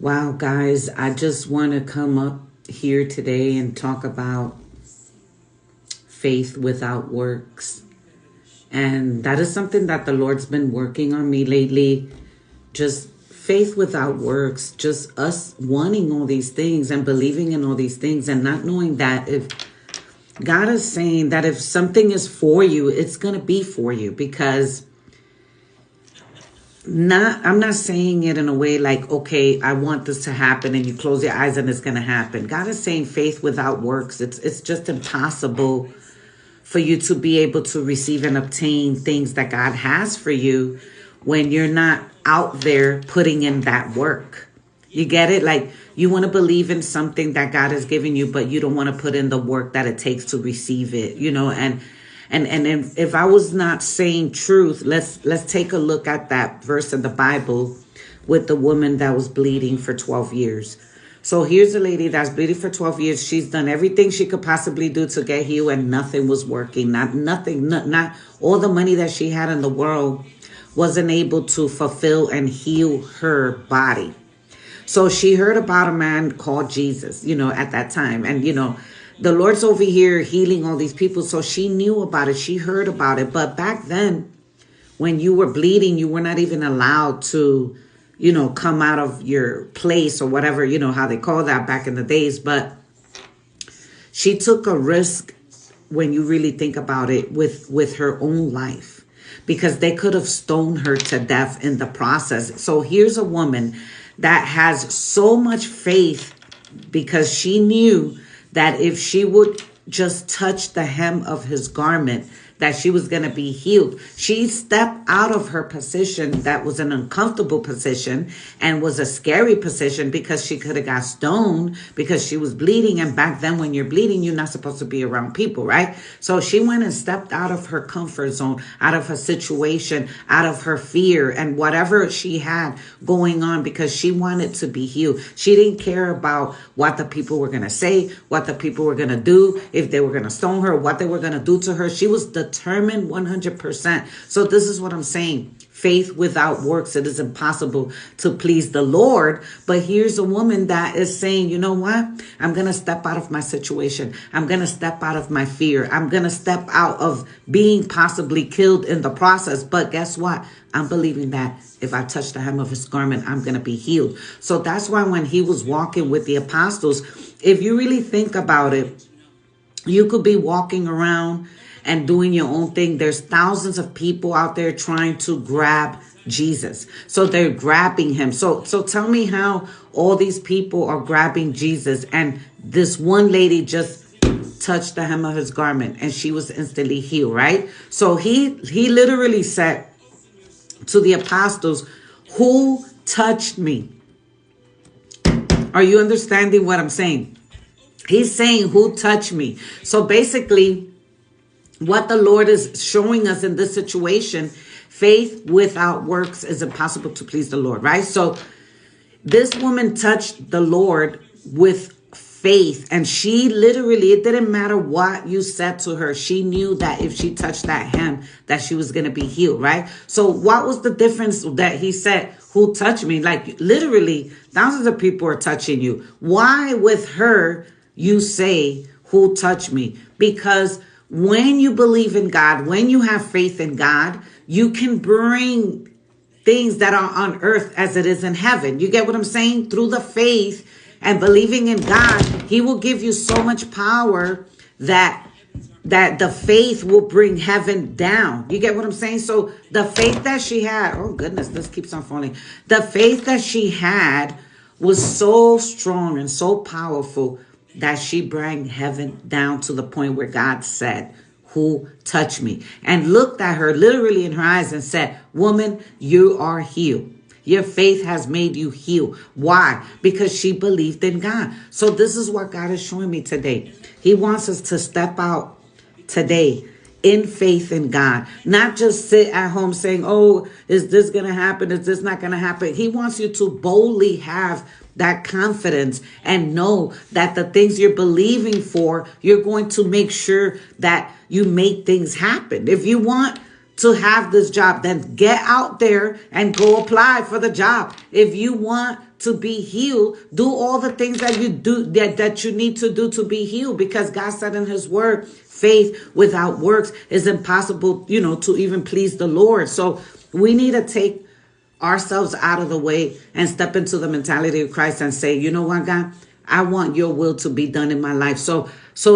Wow, guys, I just want to come up here today and talk about faith without works. And that is something that the Lord's been working on me lately. Just faith without works, just us wanting all these things and believing in all these things and not knowing that if God is saying that if something is for you, it's going to be for you, because I'm not saying it in a way like, okay, I want this to happen and you close your eyes and it's going to happen. God is saying faith without works. It's just impossible for you to be able to receive and obtain things that God has for you when you're not out there putting in that work. You get it? Like, you want to believe in something that God has given you, but you don't want to put in the work that it takes to receive it, And if I was not saying truth, let's take a look at that verse in the Bible with the woman that was bleeding for 12 years. So here's a lady that's bleeding for 12 years. She's done everything she could possibly do to get healed, and nothing was working. Not all the money that she had in the world wasn't able to fulfill and heal her body. So she heard about a man called Jesus, at that time. And, the Lord's over here healing all these people. So she knew about it. She heard about it. But back then, when you were bleeding, you were not even allowed to, come out of your place or whatever, how they call that back in the days. But she took a risk when you really think about it with her own life, because they could have stoned her to death in the process. So here's a woman that has so much faith, because she knew that if she would just touch the hem of his garment, that she was going to be healed. She stepped out of her position that was an uncomfortable position and was a scary position, because she could have got stoned because she was bleeding. And back then, when you're bleeding, you're not supposed to be around people, right? So she went and stepped out of her comfort zone, out of her situation, out of her fear and whatever she had going on, because she wanted to be healed. She didn't care about what the people were going to say, what the people were going to do, if they were going to stone her, what they were going to do to her. She was determined 100%. So this is what I'm saying. Faith without works, it is impossible to please the Lord. But here's a woman that is saying, you know what? I'm going to step out of my situation. I'm going to step out of my fear. I'm going to step out of being possibly killed in the process. But guess what? I'm believing that if I touch the hem of his garment, I'm going to be healed. So that's why when he was walking with the apostles, if you really think about it, you could be walking around and doing your own thing. There's thousands of people out there trying to grab Jesus. So they're grabbing him. So tell me how all these people are grabbing Jesus, and this one lady just touched the hem of his garment and she was instantly healed, right? So he literally said to the apostles, "Who touched me?" Are you understanding what I'm saying? He's saying, "Who touched me?" So basically, what the Lord is showing us in this situation, faith without works is impossible to please the Lord, right? So this woman touched the Lord with faith, and she literally, it didn't matter what you said to her. She knew that if she touched that hem, that she was going to be healed, right? So what was the difference that he said, "Who touched me?" Like literally thousands of people are touching you. Why with her you say, "Who touched me?" Because when you believe in God, when you have faith in God, you can bring things that are on earth as it is in heaven. You get what I'm saying? Through the faith and believing in God, he will give you so much power that the faith will bring heaven down. You get what I'm saying? So the faith that she had, oh goodness, this keeps on falling. The faith that she had was so strong and so powerful that she brought heaven down to the point where God said, "Who touched me?" And looked at her literally in her eyes and said, "Woman, you are healed. Your faith has made you heal." Why? Because she believed in God. So this is what God is showing me today. He wants us to step out today in faith in God, not just sit at home saying, "Oh, is this going to happen? Is this not going to happen?" He wants you to boldly have that confidence and know that the things you're believing for, you're going to make sure that you make things happen. If you want to have this job, then get out there and go apply for the job. If you want to be healed, do all the things that you do that you need to do to be healed, because God said in his word, faith without works is impossible, to even please the Lord. So we need to take ourselves out of the way and step into the mentality of Christ and say, you know what, God, I want your will to be done in my life. So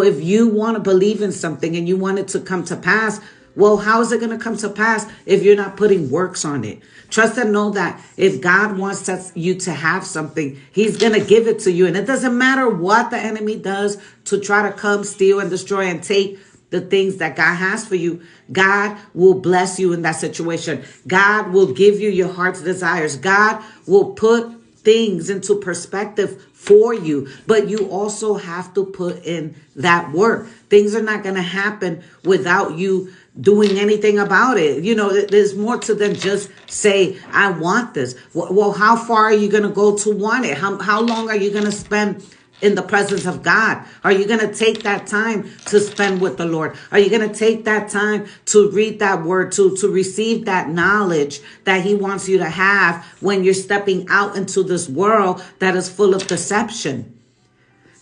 if you want to believe in something and you want it to come to pass, well, how is it going to come to pass if you're not putting works on it? Trust and know that if God wants you to have something, he's going to give it to you. And it doesn't matter what the enemy does to try to come, steal, and destroy and take the things that God has for you. God will bless you in that situation. God will give you your heart's desires. God will put things into perspective for you, but you also have to put in that work. Things are not going to happen without you doing anything about it. There's more to than just say, I want this. Well, how far are you going to go to want it? How long are you going to spend in the presence of God? Are you going to take that time to spend with the Lord? Are you going to take that time to read that word, to receive that knowledge that he wants you to have when you're stepping out into this world that is full of deception?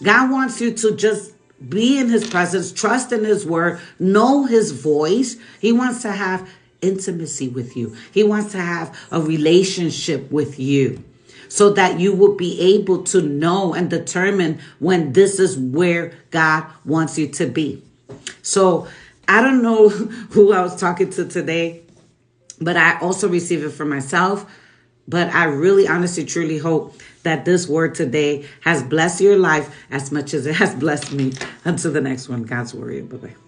God wants you to just be in his presence, trust in his word, know his voice. He wants to have intimacy with you. He wants to have a relationship with you, so that you will be able to know and determine when this is where God wants you to be. So I don't know who I was talking to today, but I also receive it for myself. But I really, honestly, truly hope that this word today has blessed your life as much as it has blessed me. Until the next one, God's warrior. Bye-bye.